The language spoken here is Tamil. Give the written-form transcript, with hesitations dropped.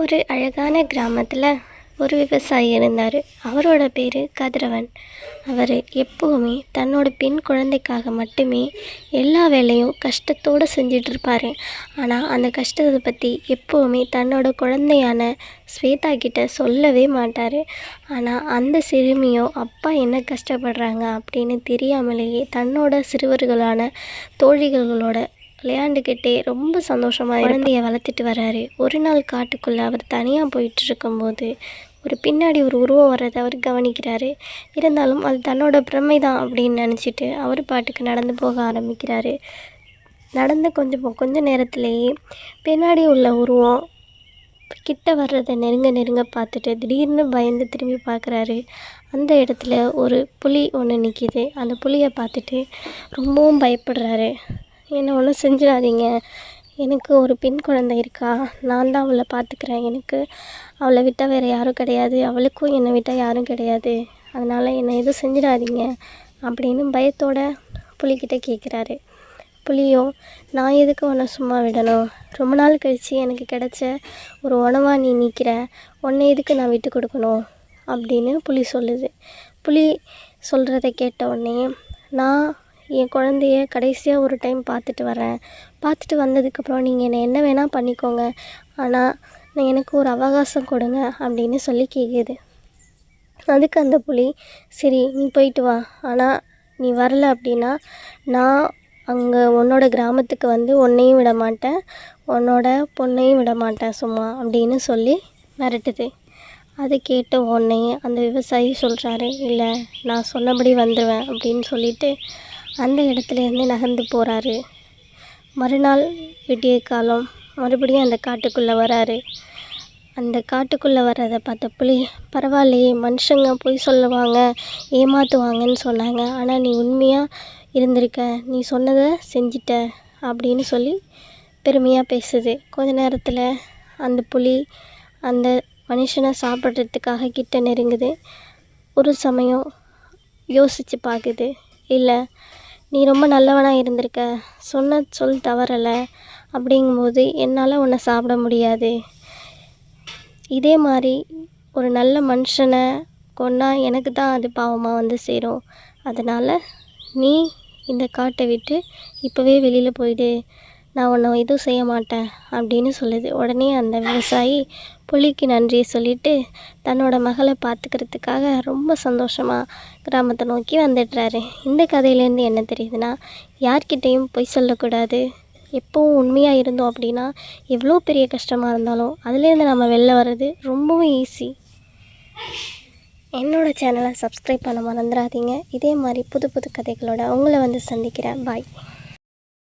ஒரு அழகான கிராமத்தில் ஒரு விவசாயி இருந்தார். அவரோட பேர் கதிரவன். அவர் எப்போவுமே தன்னோட பெண் குழந்தைக்காக மட்டுமே எல்லா வேலையும் கஷ்டத்தோடு செஞ்சிட்ருப்பார். ஆனால் அந்த கஷ்டத்தை பற்றி எப்போவுமே தன்னோட குழந்தையான ஸ்வேதா கிட்ட சொல்லவே மாட்டார். ஆனால் அந்த சிறுமியோ அப்பா என்ன கஷ்டப்படுறாங்க அப்படின்னு தெரியாமலேயே தன்னோட சிறுவர்களான தோழிகளோட விளையாண்டுக்கிட்டே ரொம்ப சந்தோஷமாக குழந்தைய வளர்த்துட்டு வர்றாரு. ஒரு நாள் காட்டுக்குள்ளே அவர் தனியாக போயிட்டு இருக்கும்போது பின்னாடி ஒரு உருவம் வர்றதை அவர் கவனிக்கிறாரு. இருந்தாலும் அது தன்னோட பிரமை தான் அப்படின்னு நினச்சிட்டு அவர் பாட்டுக்கு நடந்து போக ஆரம்பிக்கிறாரு. நடந்து கொஞ்ச நேரத்திலேயே பின்னாடி உள்ள உருவம் கிட்ட வர்றதை நெருங்க பார்த்துட்டு திடீர்னு பயந்து திரும்பி பார்க்குறாரு. அந்த இடத்துல ஒரு புலி ஒன்று நிற்கிது. அந்த புலியை பார்த்துட்டு ரொம்பவும் பயப்படுறாரு. என்னை ஒன்றும் செஞ்சிடாதீங்க, எனக்கு ஒரு பெண் குழந்தை இருக்கா, நான் தான் அவளை பார்த்துக்கிறேன், எனக்கு அவளை விட்டால் வேறு யாரும் கிடையாது, அவளுக்கும் என்னை விட்டால் யாரும் கிடையாது, அதனால் என்னை எதுவும் செஞ்சிடாதீங்க அப்படின்னு பயத்தோட புலிக்கிட்ட கேட்குறாரு. புலியோ, நான் எதுக்கு உன்னை சும்மா விடணும், ரொம்ப நாள் கழித்து எனக்கு கிடைச்ச ஒரு உணவாக நீ நிற்கிற, உன்னை எதுக்கு நான் விட்டு கொடுக்கணும் அப்படின்னு புலி சொல்லுது. புலி சொல்கிறத கேட்ட உடனே, நான் என் குழந்தைய கடைசியாக ஒரு டைம் பார்த்துட்டு வரேன், பார்த்துட்டு வந்ததுக்கப்புறம் நீங்கள் என்னை என்ன வேணால் பண்ணிக்கோங்க, ஆனால் எனக்கு ஒரு அவகாசம் கொடுங்க அப்படின்னு சொல்லி கேட்குது. அதுக்கு அந்த புலி, சரி நீ போயிட்டு வா, ஆனால் நீ வரலை அப்படின்னா நான் அங்கே உன்னோட கிராமத்துக்கு வந்து உன்னையும் விட மாட்டேன், உன்னோட பொண்ணையும் விட மாட்டேன் சும்மா அப்படின்னு சொல்லி மிரட்டுது. அதை கேட்ட உடனே அந்த விவசாயி சொல்கிறாரு, இல்லை நான் சொன்னபடி வந்துடுவேன் அப்படின்னு சொல்லிட்டு அந்த இடத்துலேருந்து நகர்ந்து போகிறாரு. மறுநாள் விடிய காலம் மறுபடியும் அந்த காட்டுக்குள்ளே வராரு. அந்த காட்டுக்குள்ளே வர்றதை பார்த்த புலி, பரவாயில்லையே, மனுஷங்க பொய் சொல்லுவாங்க, ஏமாற்றுவாங்கன்னு சொன்னாங்க, ஆனால் நீ உண்மையாக இருந்திருக்க, நீ சொன்னதை செஞ்சிட்ட அப்படின்னு சொல்லி பெருமையாக பேசுது. கொஞ்ச நேரத்தில் அந்த புலி அந்த மனுஷனை சாப்பிட்றதுக்காக கிட்ட நெருங்குது. ஒரு சமயம் யோசித்து பார்க்குது, இல்லை நீ ரொம்ப நல்லவனாக இருந்திருக்க, சொன்ன சொல் தவறலை, அப்படிங்கும்போது என்னால் உன்னை சாப்பிட முடியாது, இதே மாதிரி ஒரு நல்ல மனுஷனை கொன்னா எனக்கு தான் அது பாவமாக வந்து சேரும், அதனால் நீ இந்த காட்டை விட்டு இப்போவே வெளியில் போயிடு, நான் உன்னை எதுவும் செய்ய மாட்டேன் அப்படின்னு சொல்லுது. உடனே அந்த விவசாயி புலிக்கு நன்றியை சொல்லிவிட்டு தன்னோட மகளை பார்த்துக்கிறதுக்காக ரொம்ப சந்தோஷமாக கிராமத்தை நோக்கி வந்துடுறாரு. இந்த கதையிலேருந்து என்ன தெரியுதுன்னா, யார்கிட்டையும் பொய் சொல்லக்கூடாது, எப்போவும் உண்மையாக இருந்தோம் அப்படின்னா எவ்வளோ பெரிய கஷ்டமாக இருந்தாலும் அதுலேருந்து நம்ம வெளில வர்றது ரொம்பவும் ஈஸி. என்னோடய சேனலை சப்ஸ்கிரைப் பண்ண மறந்துடாதீங்க. இதே மாதிரி புது கதைகளோட உங்களை வந்து சந்திக்கிறேன். பாய்.